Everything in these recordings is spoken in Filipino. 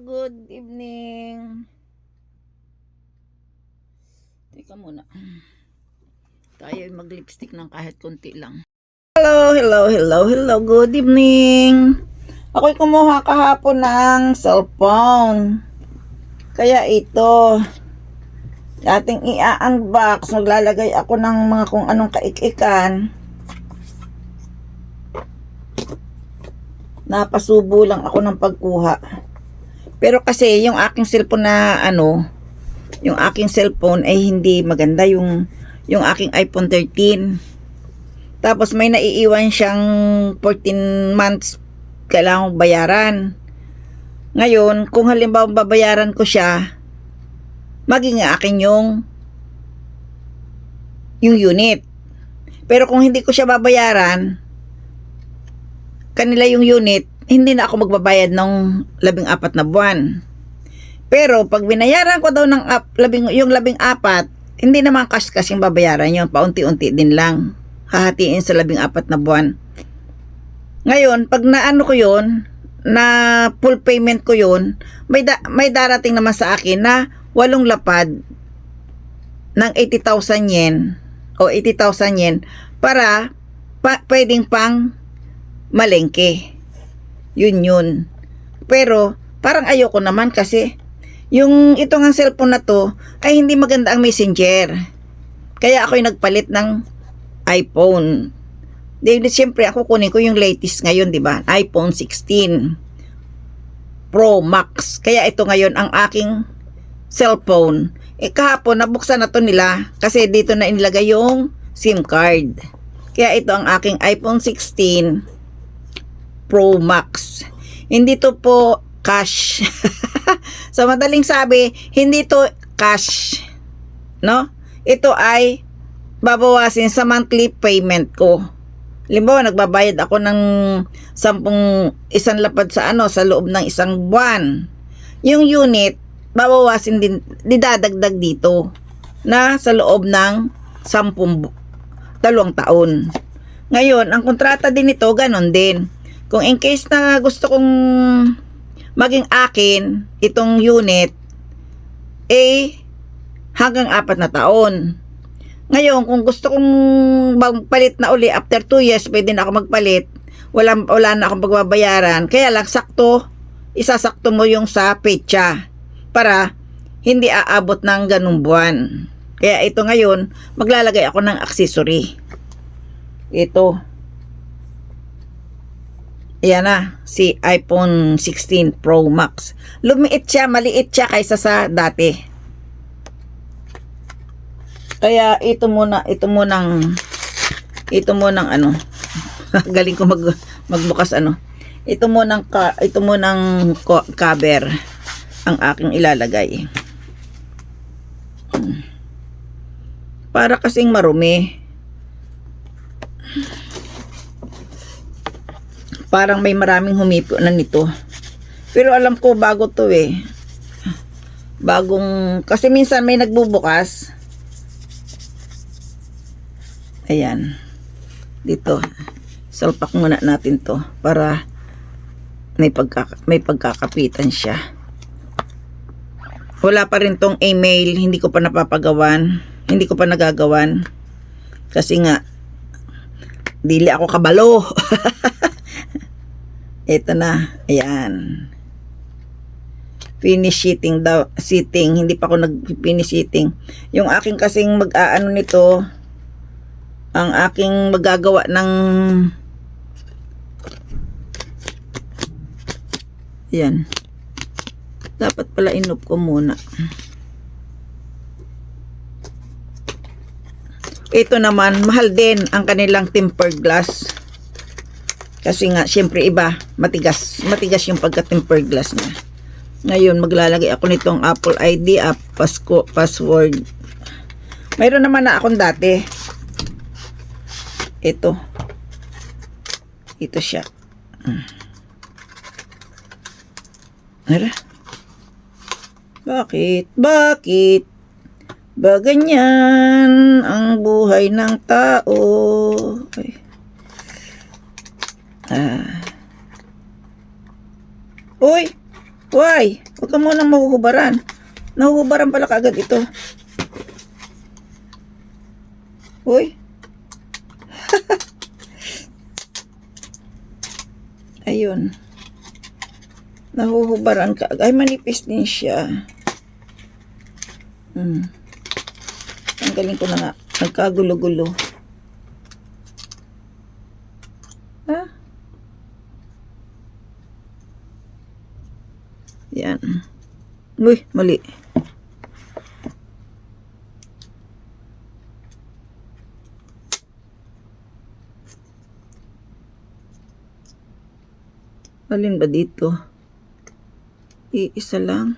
good evening. Teka muna. Tayo mag-lipstick ng kahit konti lang. Hello, good evening. Ako'y kumuha kahapon ng cellphone. Kaya ito, ating i-unbox. Maglalagay ako ng mga kung anong kaikikan. Napasubo lang ako ng pagkuha. Pero kasi yung aking cellphone na yung aking cellphone ay hindi maganda, yung aking iPhone 13. Tapos may naiiwan siyang 14 months kailangang bayaran. Ngayon, kung halimbawa babayaran ko siya, maging akin yung unit. Pero kung hindi ko siya babayaran, kanila yung unit, hindi na ako magbabayad ng 14 na buwan. Pero pag binayaran ko daw ng yung 14, hindi naman cash yung babayaran yun, paunti-unti din lang, hahatiin sa 14 na buwan. Ngayon, pag naano ko yun, na full payment ko yun, may darating naman sa akin na 8 lapad ng 80,000 yen o 80,000 yen para pwedeng pang malengke. Yun. Pero parang ayoko naman kasi yung itong ang cellphone na to ay hindi maganda ang messenger. Kaya ako'y nagpalit ng iPhone. Siyempre ako kunin ko yung latest ngayon, di ba? iPhone 16 Pro Max. Kaya ito ngayon ang aking cellphone. Kahapon nabuksan na to nila kasi dito na inilagay yung SIM card. Kaya ito ang aking iPhone 16 Pro Max. Hindi to po cash. Sa madaling sabi, hindi to cash, no? Ito ay babawasin sa monthly payment ko. Halimbawa, nagbabayad ako ng 1 lapad sa sa loob ng 1 buwan. Yung unit, babawasin din, didadagdag dito na sa loob ng 2 taon. Ngayon, ang kontrata din ito, ganon din. Kung in case na gusto kong maging akin itong unit, hanggang 4 na taon. Ngayon, kung gusto kong magpalit na uli after 2 years, pwede na ako magpalit. Wala na akong pagbabayaran. Kaya lang isasakto mo yung sa petsa para hindi aabot ng ganung buwan. Kaya ito ngayon, maglalagay ako ng accessory. Ito. Ayan na, si iPhone 16 Pro Max. Lumiit siya, maliit siya kaysa sa dati. Kaya ito munang galing ko magbukas Ito munang cover ang aking ilalagay. Para kasing marumi. Parang may maraming humipo na nito. Pero alam ko bago to kasi minsan may nagbubukas. Ayan. Dito. Salpak muna natin to para may pagkakapitan siya. Wala pa rin tong email, hindi ko pa nagagawan. Kasi nga dili ako kabalo. Ito na, ayan. Finish sitting daw, hindi pa ako nag-finish sitting. Yung aking kasing mag-aano nito, ang aking magagawa ng ayan. Dapat pala inop ko muna. Ito naman, mahal din ang kanilang tempered glass. Kasi nga, syempre iba, matigas yung pagka-tempered glass niya. Ngayon, maglalagay ako nitong Apple ID, password. Mayroon naman na akong dati. Ito siya. Ara? Bakit ba ganyan ang buhay ng tao? Uy, Why? Huwag ka munang mahuhubaran. Nahuhubaran pala kaagad ito. Uy. Ayun. Nahuhubaran ka. Ay, manipis din siya. Tanggalin ko na nga. Nagkagulo-gulo. Ha? Yan. Uy, mali. Alin ba dito? Iisa lang.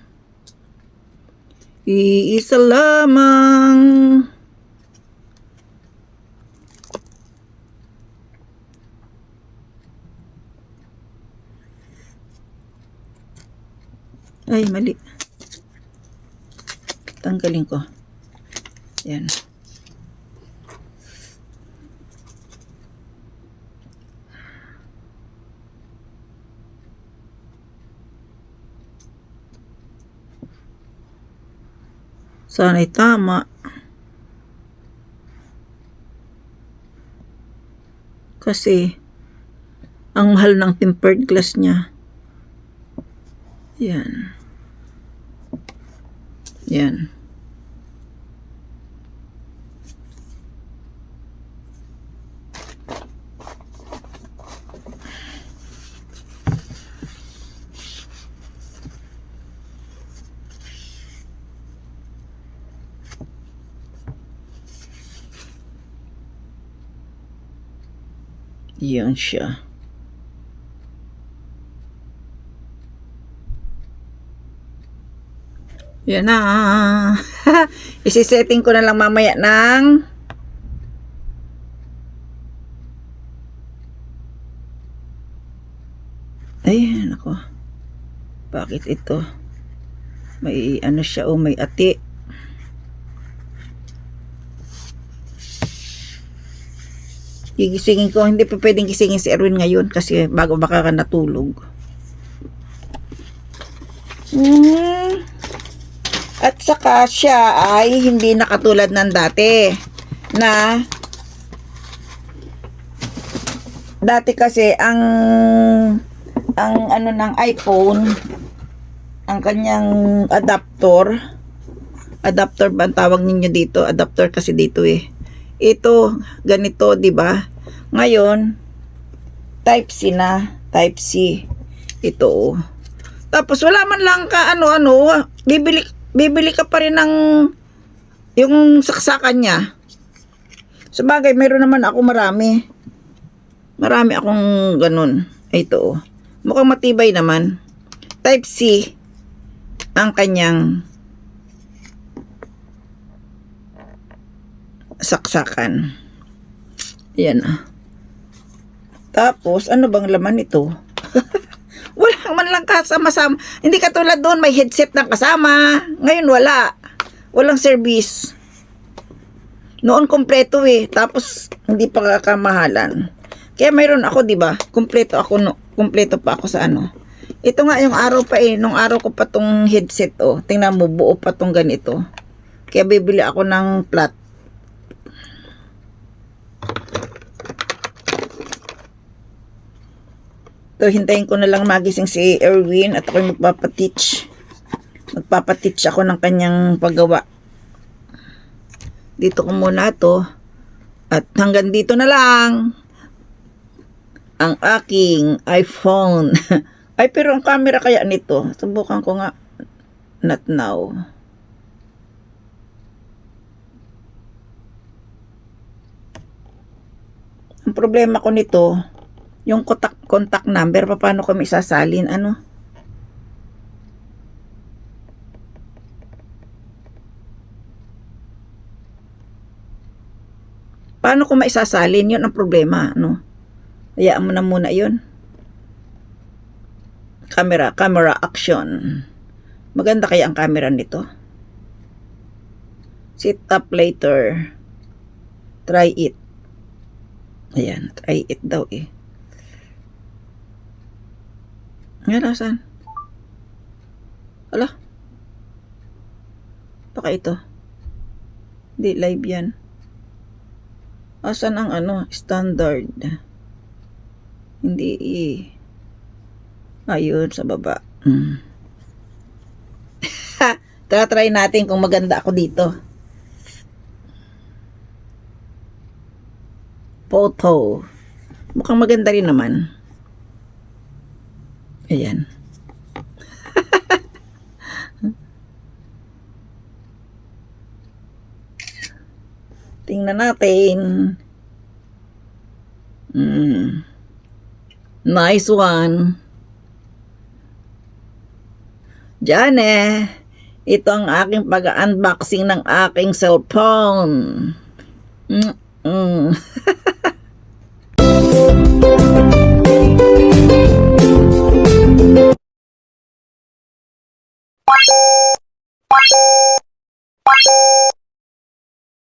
Iisa lamang. Ay, mali. Tanggalin ko. Yan. Sana'y tama. Kasi, ang mahal ng tempered glass niya. Yan. Yan. Yan siya. Yan na. Isisetting ko na lang mamaya ng ay, nako. Bakit ito? May ano siya, oh, may ati. Gigisingin ko, hindi pa pwedeng gisingin si Erwin ngayon kasi bago baka ka natulog. At saka siya ay hindi nakatulad ng dati na dati kasi ang ano ng iPhone, ang kanyang adapter ba ang tawag ninyo dito? Adapter kasi dito eh. Ito, ganito, di ba? Ngayon, type C na, type C. Ito, oh. Tapos wala man lang ka ano-ano, bibili ka pa rin ng yung saksakan niya. Sabagay, meron naman ako marami. Marami akong ganun. Ito, oh. Mukhang matibay naman. Type C ang kanyang saksakan. Yan ah. Tapos, ano bang laman ito? Wala man lang kasama-sama. Hindi katulad doon, may headset na kasama. Ngayon wala. Walang service. Noon kompleto eh. Tapos, hindi pa kamahalan. Kaya mayroon ako, di ba? Kompleto pa ako sa ano. Ito nga yung araw pa eh. Nung araw ko pa tong headset oh. Tingnan mo, buo pa tong ganito. Kaya bibili ako ng plat. So, hintayin ko na lang magising si Erwin at ako'y magpapateach. Magpapateach ako ng kanyang paggawa. Dito ko muna to. At hanggang dito na lang ang aking iPhone. Ay, pero ang camera kaya nito, subukan ko nga. Not now. Ang problema ko nito, yung contact number, paano ko may isasalin? Ano? Paano ko maisasalin? Yun ang problema. Ano? Hayaan mo na muna yun. Camera action. Maganda kaya ang camera nito. Sit up later. Try it. Ayan, try it daw eh. Nga saan? Ala. Baka ito. Hindi, live yan. Asan ang standard? Hindi ayun, sa baba. Try natin kung maganda ako dito. Photo. Mukhang maganda rin naman. Ayan. Tingnan natin. Nice one. Diyan ito ang aking pag-unboxing ng aking cellphone.